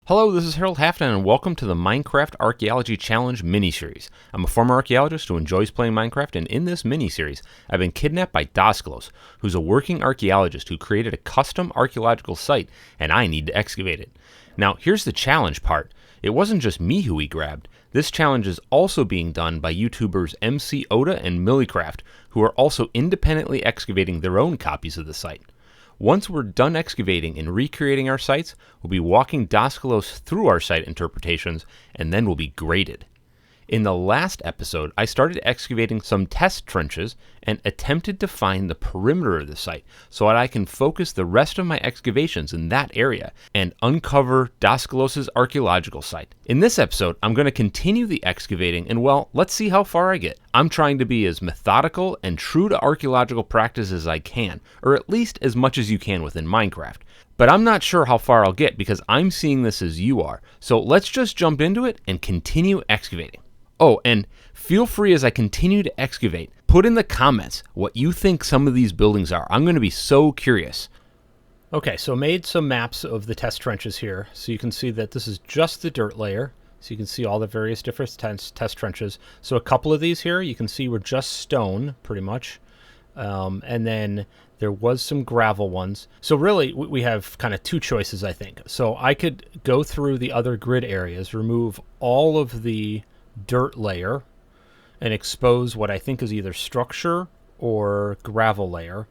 Hello, this is Harold Halfton, and welcome to the Minecraft Archaeology Challenge mini-series. I'm a former archaeologist who enjoys playing Minecraft, and in this mini-series, I've been kidnapped by Daskalos, who's a working archaeologist who created a custom archaeological site, and I need to excavate it. Now, here's the challenge part. It wasn't just me who he grabbed. This challenge is also being done by YouTubers MC Oda and MillyCraft, who are also independently excavating their own copies of the site. Once we're done excavating and recreating our sites, we'll be walking Daskalos through our site interpretations, and then we'll be graded. In the last episode, I started excavating some test trenches and attempted to find the perimeter of the site so that I can focus the rest of my excavations in that area and uncover Daskalos' archaeological site. In this episode, I'm going to continue the excavating and, well, let's see how far I get. I'm trying to be as methodical and true to archaeological practice as I can, or at least as much as you can within Minecraft. But I'm not sure how far I'll get because I'm seeing this as you are. So let's just jump into it and continue excavating. Oh, and feel free as I continue to excavate, put in the comments what you think some of these buildings are. I'm going to be so curious. Okay, so made some maps of the test trenches here. So you can see that this is just the dirt layer. So you can see all the various different test trenches. So a couple of these here, you can see were just stone, pretty much. And then there was some gravel ones. So really, we have kind of two choices, I think. So I could go through the other grid areas, remove all of the dirt layer and expose what I think is either structure or gravel layer,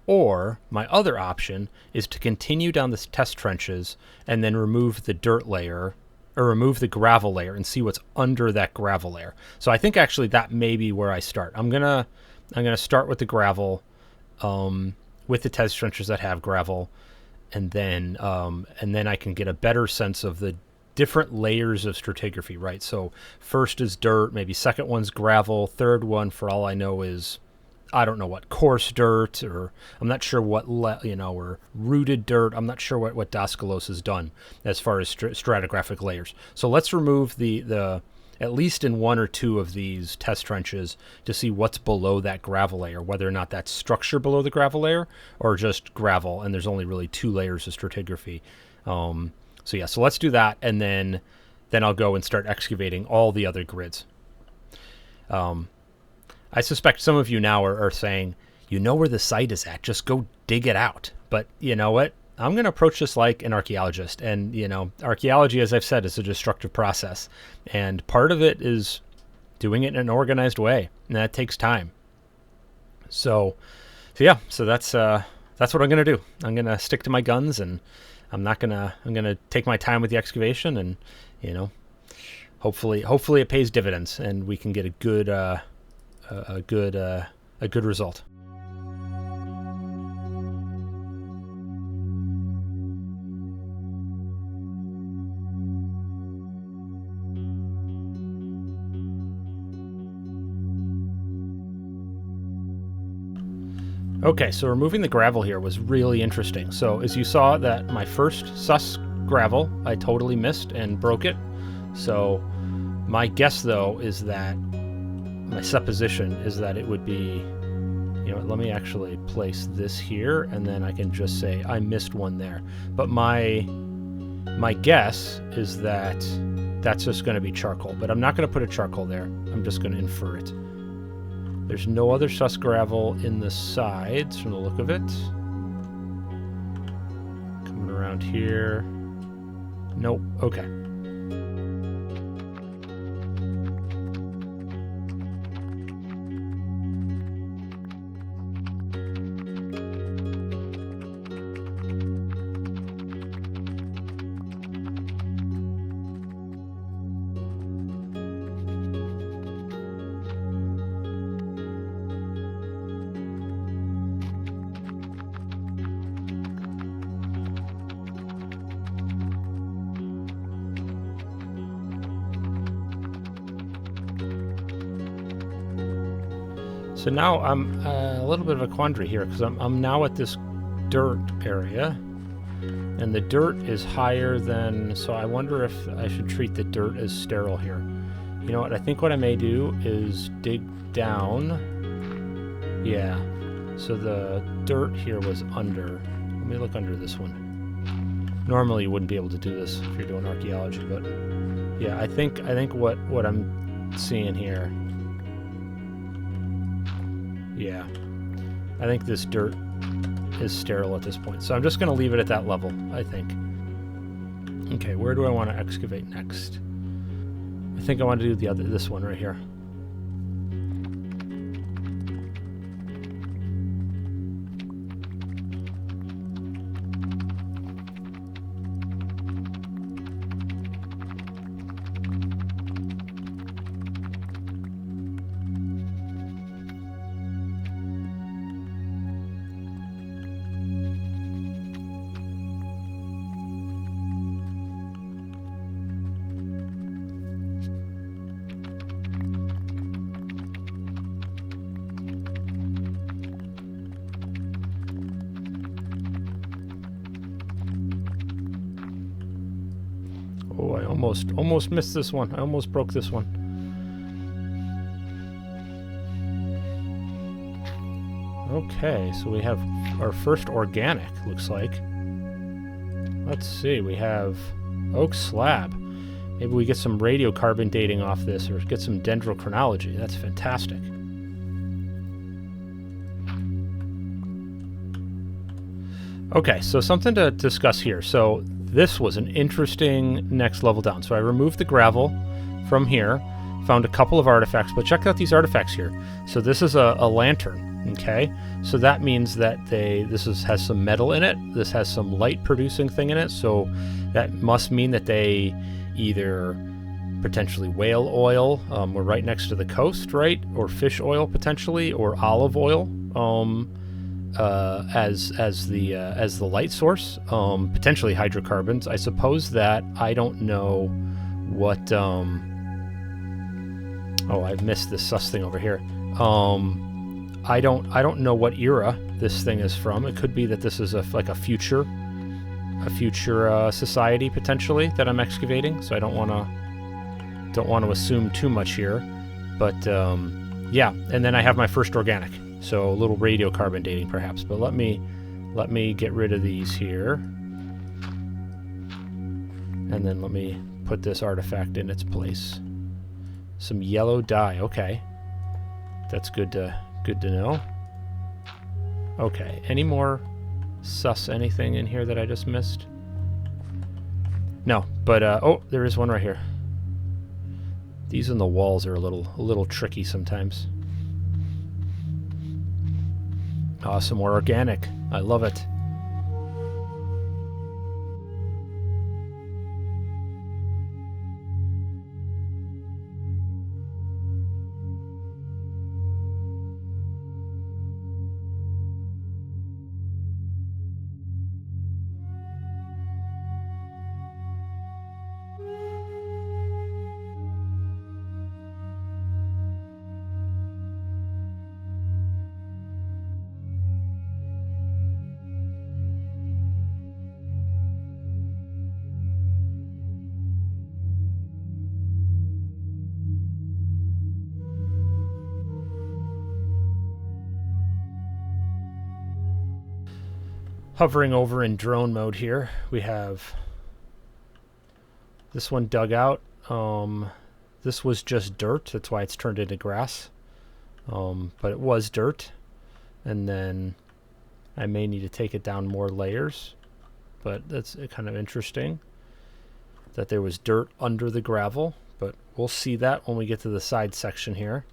or my other option is to continue down the test trenches and then remove the dirt layer or remove the gravel layer and see what's under that gravel layer. So I think actually that may be where I start. I'm gonna start with the gravel, with the test trenches that have gravel, and then I can get a better sense of the different layers of stratigraphy, right? So first is dirt, maybe second one's gravel, third one, for all I know, is, I don't know what, coarse dirt, or I'm not sure what, or rooted dirt. I'm not sure what Daskalos has done as far as stratigraphic layers. So let's remove the at least in one or two of these test trenches to see what's below that gravel layer, whether or not that's structure below the gravel layer or just gravel, and there's only really two layers of stratigraphy. So yeah, so let's do that, and then I'll go and start excavating all the other grids. I suspect some of you now are saying, you know where the site is at, just go dig it out. But you know what? I'm going to approach this like an archaeologist, and archaeology, as I've said, is a destructive process, and part of it is doing it in an organized way, and that takes time. So that's what I'm going to do. I'm going to stick to my guns, and I'm going to take my time with the excavation, and hopefully it pays dividends and we can get a good result. Okay, so removing the gravel here was really interesting. So as you saw, that my first sus gravel, I totally missed and broke it. So my guess, though, is that, my supposition is that it would be, let me actually place this here, and then I can just say I missed one there. But my guess is that that's just going to be charcoal. But I'm not going to put a charcoal there. I'm just going to infer it. There's no other sus gravel in the sides from the look of it. Coming around here. Nope. Okay. So now I'm a little bit of a quandary here, because I'm now at this dirt area, and the dirt is higher than, so I wonder if I should treat the dirt as sterile here. You know what, I think what I may do is dig down. Yeah, so the dirt here was under. Let me look under this one. Normally you wouldn't be able to do this if you're doing archaeology, but yeah, I think what I'm seeing here, yeah, I think this dirt is sterile at this point. So I'm just going to leave it at that level, I think. Okay, where do I want to excavate next? I think I want to do this one right here. Oh, I almost missed this one. I almost broke this one. Okay, so we have our first organic, looks like. Let's see, we have oak slab. Maybe we get some radiocarbon dating off this, or get some dendrochronology. That's fantastic. Okay, so something to discuss here. So this was an interesting next level down. So I removed the gravel from here, found a couple of artifacts, but check out these artifacts here. So this is a lantern, okay? So that means that this has some metal in it. This has some light producing thing in it. So that must mean that they either potentially whale oil, we're right next to the coast, right? Or fish oil potentially, or olive oil. As the light source, potentially hydrocarbons. I suppose that I don't know what. Oh, I've missed this sus thing over here. I don't know what era this thing is from. It could be that this is like a future society potentially that I'm excavating. So I don't want to assume too much here, but yeah. And then I have my first organic. So a little radiocarbon dating perhaps, but let me get rid of these here. And then let me put this artifact in its place. Some yellow dye, okay. That's good to know. Okay, any more sus anything in here that I just missed? No, but oh, there is one right here. These in the walls are a little tricky sometimes. Some more organic. I love it. Hovering over in drone mode here, we have this one dug out. This was just dirt, that's why it's turned into grass. But it was dirt, and then I may need to take it down more layers, but that's kind of interesting that there was dirt under the gravel, but we'll see that when we get to the side section here.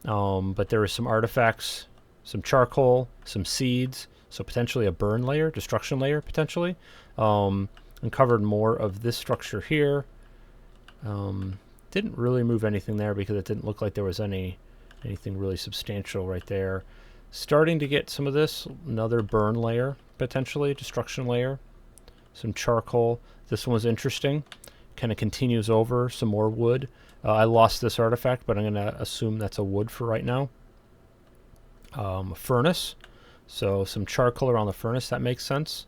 But there were some artifacts, some charcoal, some seeds, so potentially a burn layer, destruction layer potentially. Uncovered more of this structure here. Didn't really move anything there because it didn't look like there was anything really substantial right there. Starting to get some of this, another burn layer, potentially, destruction layer. Some charcoal. This one was interesting. Kind of continues over, some more wood. I lost this artifact, but I'm going to assume that's a wood for right now. A furnace. So some charcoal around the furnace, that makes sense.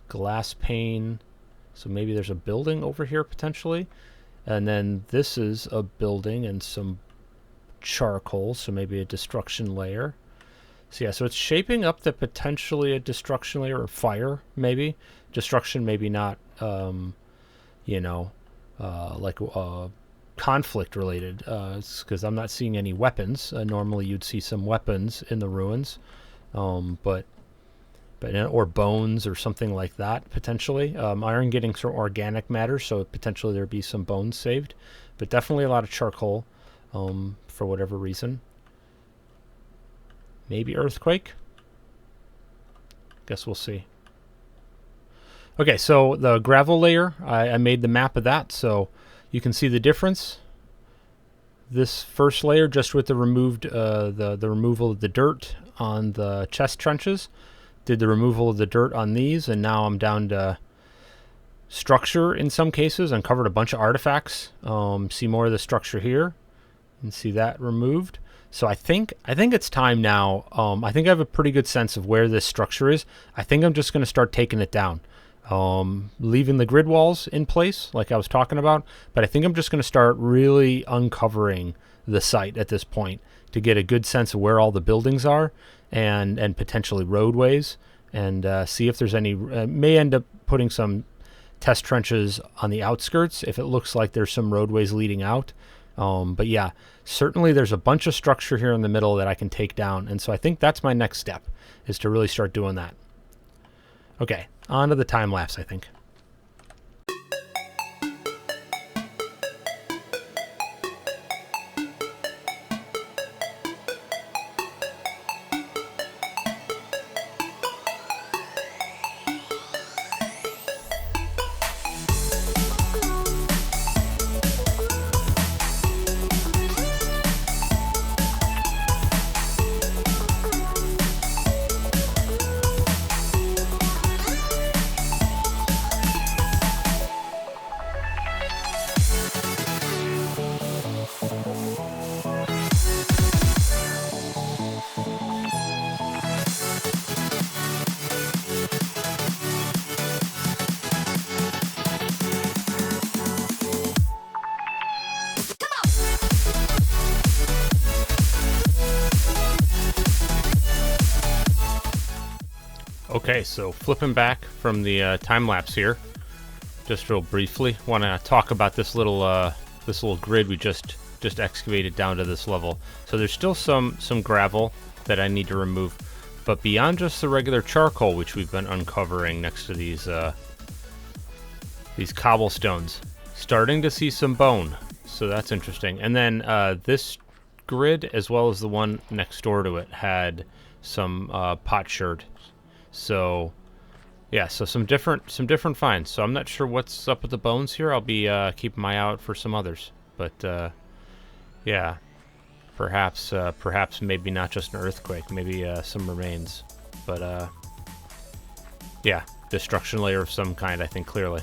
Glass pane. So maybe there's a building over here potentially. And then this is a building and some charcoal, so maybe a destruction layer. So yeah, so it's shaping up that potentially a destruction layer or fire, maybe. Destruction, maybe not, you know, like conflict related, because I'm not seeing any weapons. Normally you'd see some weapons in the ruins, but or bones or something like that, potentially. Iron getting some organic matter, so potentially there'd be some bones saved. But definitely a lot of charcoal, for whatever reason. Maybe earthquake. Guess we'll see. Okay, so the gravel layer, I made the map of that, so you can see the difference. This first layer, just with the removed, the removal of the dirt on the chest trenches, did the removal of the dirt on these, and now I'm down to structure in some cases. Uncovered a bunch of artifacts. See more of the structure here, and see that removed. So I think it's time now. I think I have a pretty good sense of where this structure is. I think I'm just going to start taking it down, leaving the grid walls in place like I was talking about. But I think I'm just going to start really uncovering the site at this point to get a good sense of where all the buildings are and potentially roadways, and see if there's any. May end up putting some test trenches on the outskirts if it looks like there's some roadways leading out. But yeah, certainly there's a bunch of structure here in the middle that I can take down. And so I think that's my next step, is to really start doing that. Okay, on to the time lapse, I think. Okay, so flipping back from the time lapse here, just real briefly, want to talk about this little grid we just excavated down to this level. So there's still some gravel that I need to remove, but beyond just the regular charcoal, which we've been uncovering next to these cobblestones, starting to see some bone. So that's interesting. And then this grid, as well as the one next door to it, had some potsherd. So yeah, so some different finds. So I'm not sure what's up with the bones here. I'll be keeping my eye out for some others. But yeah, perhaps maybe not just an earthquake, maybe some remains. But yeah, destruction layer of some kind, I think, clearly.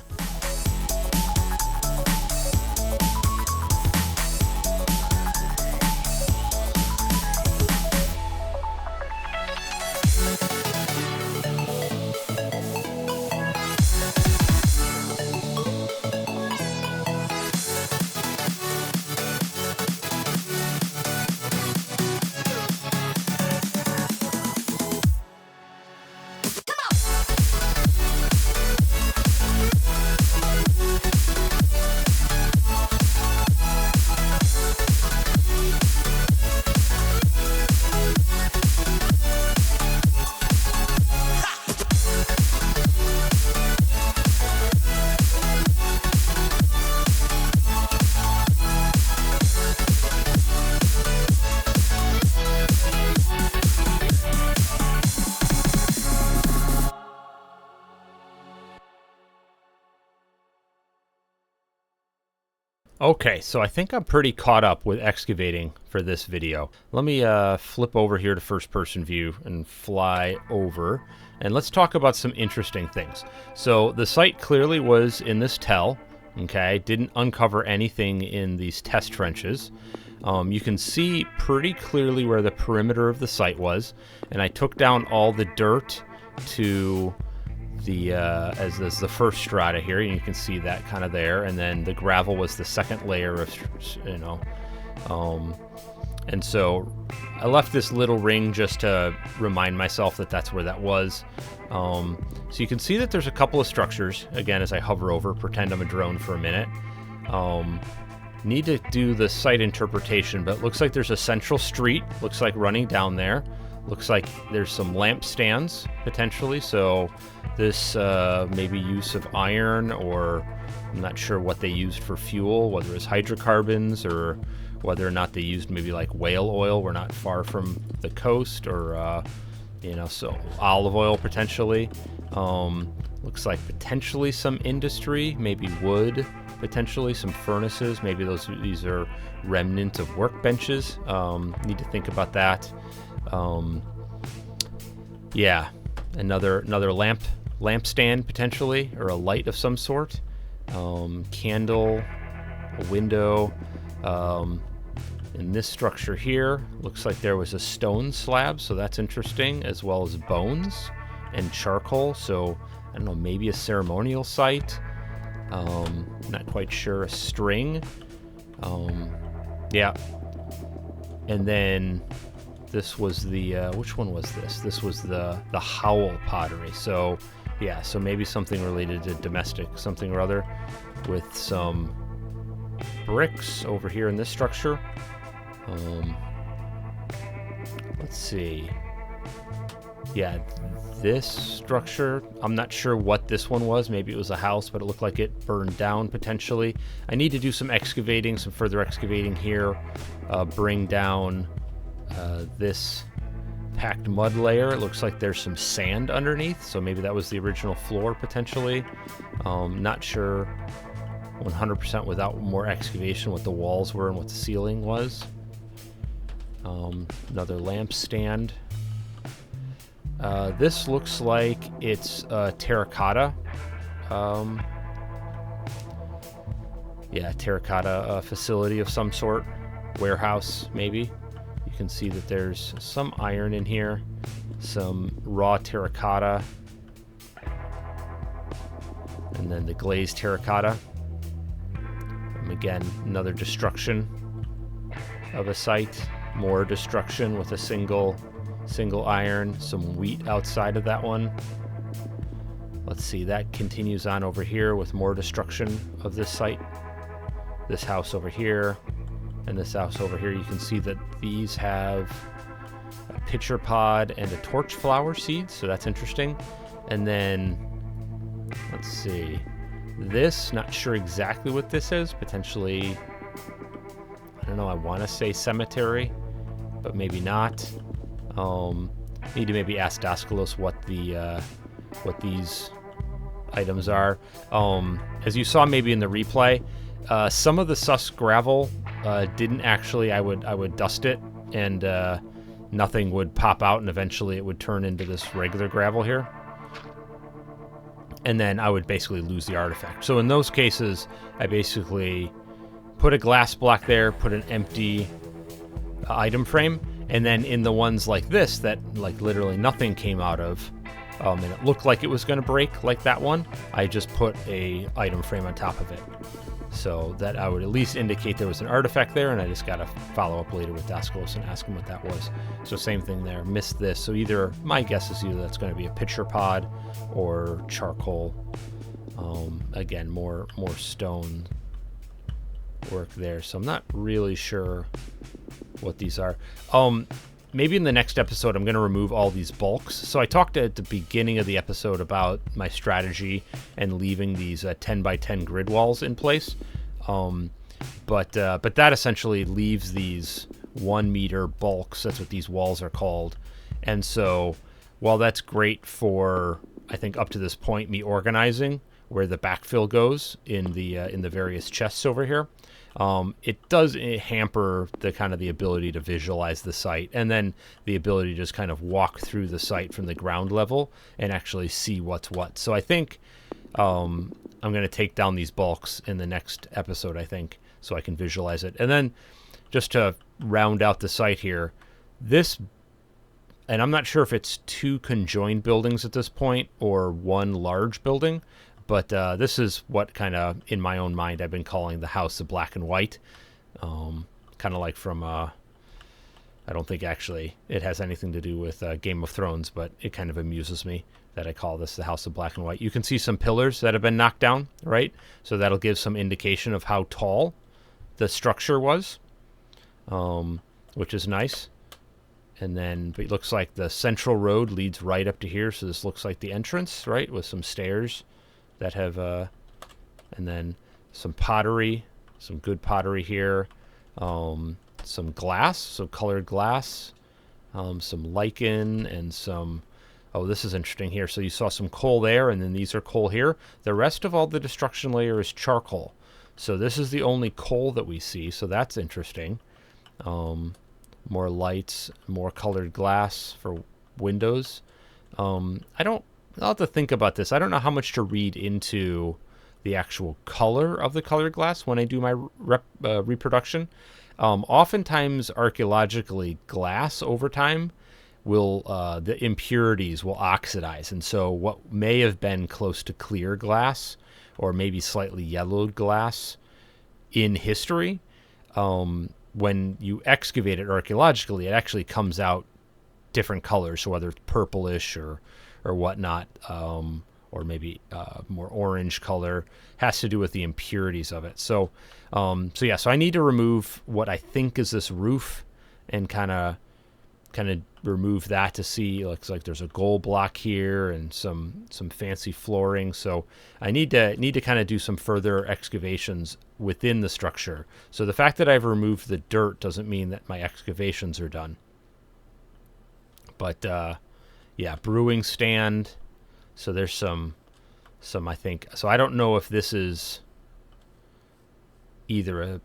Okay, so I think I'm pretty caught up with excavating for this video. Let me flip over here to first person view and fly over, and let's talk about some interesting things. So the site clearly was in this tell, okay? Didn't uncover anything in these test trenches. You can see pretty clearly where the perimeter of the site was, and I took down all the dirt to the as the first strata here, and you can see that kind of there, and then the gravel was the second layer of, you know, And so I left this little ring just to remind myself that that's where that was. So you can see that there's a couple of structures. Again, as I hover over, pretend I'm a drone for a minute. Need to do the site interpretation, but it looks like there's a central street, looks like running down there. Looks like there's some lampstands, potentially, so this maybe use of iron, or I'm not sure what they used for fuel, whether it's hydrocarbons or whether or not they used maybe like whale oil. We're not far from the coast, or so olive oil potentially. Looks like potentially some industry, maybe wood, potentially some furnaces. Maybe these are remnants of workbenches. Need to think about that. Yeah, another lampstand potentially, or a light of some sort. Candle, a window. In this structure here, looks like there was a stone slab, so that's interesting, as well as bones and charcoal. So I don't know, maybe a ceremonial site. Not quite sure. A string. Yeah. And then this was the which one was this? This was the Howl pottery. So yeah, so maybe something related to domestic something or other, with some bricks over here in this structure. Let's see. Yeah, this structure, I'm not sure what this one was. Maybe it was a house, but it looked like it burned down potentially. I need to do some excavating, some further excavating here. Bring down this packed mud layer. It looks like there's some sand underneath, so maybe that was the original floor potentially. Not sure 100% without more excavation what the walls were and what the ceiling was. Another lampstand. This looks like it's terracotta. Yeah, terracotta facility of some sort. Warehouse, maybe. You can see that there's some iron in here. Some raw terracotta. And then the glazed terracotta. And again, another destruction of a site. More destruction with a single iron, some wheat outside of that one. Let's see, that continues on over here with more destruction of this site. This house over here and this house over here. You can see that these have a pitcher pod and a torch flower seed, so that's interesting. And then, let's see, this, not sure exactly what this is. Potentially, I don't know, I want to say cemetery, but maybe not. Need to maybe ask Daskalos what these items are. As you saw maybe in the replay, some of the sus gravel didn't actually. I would dust it, and nothing would pop out, and eventually it would turn into this regular gravel here. And then I would basically lose the artifact. So in those cases, I basically put a glass block there, put an empty item frame, and then in the ones like this that like literally nothing came out of, and it looked like it was going to break, like that one, I just put a item frame on top of it, so that I would at least indicate there was an artifact there. And I just got to follow up later with Daskalos and ask him what that was. So same thing there, missed this. So either, my guess is either that's going to be a pitcher pod or charcoal. Again, more stone work there, so I'm not really sure what these are. Maybe in the next episode I'm going to remove all these bulks. So I talked at the beginning of the episode about my strategy and leaving these 10 by 10 grid walls in place, but that essentially leaves these 1 meter bulks. That's what these walls are called. And so while that's great for, I think up to this point, me organizing where the backfill goes in the various chests over here, it does hamper the kind of the ability to visualize the site, and then the ability to just kind of walk through the site from the ground level and actually see what's what. So I think I'm going to take down these bulks in the next episode, I think, so I can visualize it. And then just to round out the site here, this, and I'm not sure if it's 2 conjoined buildings at this point or 1 large building, but this is what kind of, in my own mind, I've been calling the House of Black and White. Kind of like from I don't think actually it has anything to do with Game of Thrones, but it kind of amuses me that I call this the House of Black and White. You can see some pillars that have been knocked down, right? So that'll give some indication of how tall the structure was, which is nice. And then it looks like the central road leads right up to here, so this looks like the entrance, right, with some stairs that have, and then some pottery, some good pottery here, some glass, so colored glass, some lichen, and some, oh, this is interesting here. So you saw some coal there, and then these are coal here. The rest of all the destruction layer is charcoal. So this is the only coal that we see, so that's interesting. More lights, more colored glass for windows. I'll have to think about this. I don't know how much to read into the actual color of the colored glass when I do my reproduction. Oftentimes, archaeologically, glass over time will, the impurities will oxidize. And so what may have been close to clear glass or maybe slightly yellowed glass in history, when you excavate it archaeologically, it actually comes out different colors. So whether it's purplish or whatnot, or maybe more orange color, has to do with the impurities of it. So I need to remove what I think is this roof and kind of remove that to see. It looks like there's a gold block here and some fancy flooring. So I need to kind of do some further excavations within the structure. So the fact that I've removed the dirt doesn't mean that my excavations are done. But yeah, brewing stand. So there's some I think. So I don't know if this is either a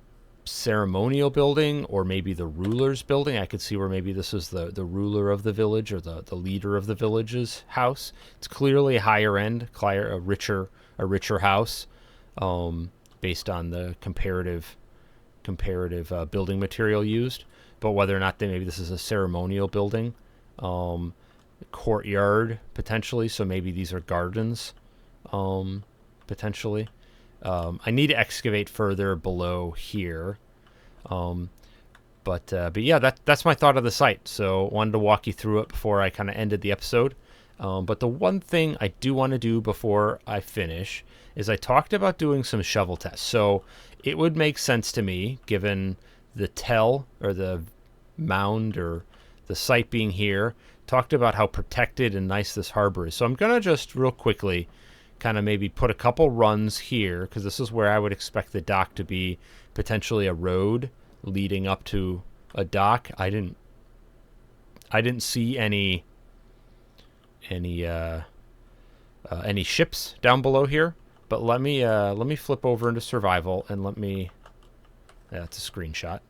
ceremonial building or maybe the ruler's building. I could see where maybe this is the ruler of the village or the leader of the village's house. It's clearly a higher end, a richer house, based on the comparative building material used. But whether or not maybe this is a ceremonial building, courtyard potentially. So maybe these are gardens, potentially. I need to excavate further below here. But yeah, that's my thought of the site. So wanted to walk you through it before I kind of ended the episode. But the one thing I do want to do before I finish is I talked about doing some shovel tests. So it would make sense to me, given the tell or the mound or the site being here, talked about how protected and nice this harbor is. So I'm going to just real quickly kind of maybe put a couple runs here, because this is where I would expect the dock to be, potentially a road leading up to a dock. I didn't see any ships down below here, but let me flip over into survival and that's a screenshot.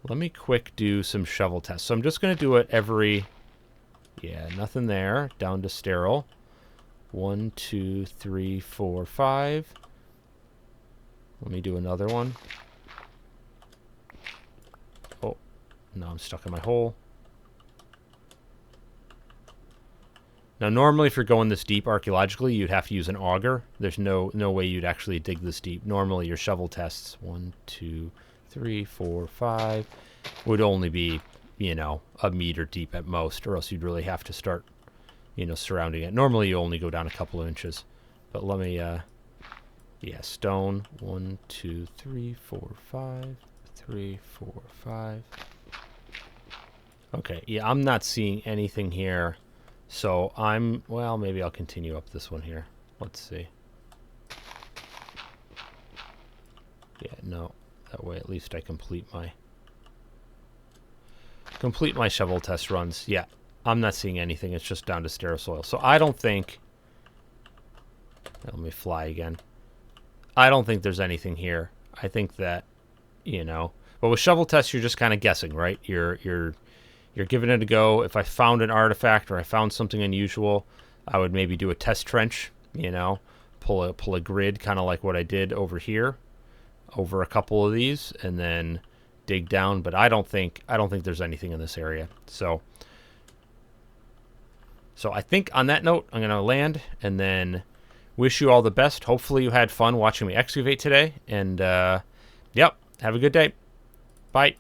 Let me quick do some shovel tests. So I'm just going to do it nothing there, down to sterile. 1, 2, 3, 4, 5. Let me do another one. Oh, no, I'm stuck in my hole. Now, normally, if you're going this deep archaeologically, you'd have to use an auger. There's no way you'd actually dig this deep. Normally, your shovel tests, 1, 2, 3, 4, 5, would only be, a meter deep at most, or else you'd really have to start, surrounding it. Normally, you only go down a couple of inches. But let me, stone, 1, 2, 3, 4, 5, 3, 4, 5. Okay, yeah, I'm not seeing anything here. So maybe I'll continue up this one here. Let's see. Yeah, no. That way at least I complete my shovel test runs. Yeah, I'm not seeing anything. It's just down to sterile soil. So I don't think... Let me fly again. I don't think there's anything here. I think that, But with shovel tests, you're just kind of guessing, right? You're giving it a go. If I found an artifact or I found something unusual, I would maybe do a test trench, pull a grid, kind of like what I did over here, over a couple of these, and then dig down. But I don't think there's anything in this area. So I think on that note, I'm going to land and then wish you all the best. Hopefully you had fun watching me excavate today. And, have a good day. Bye.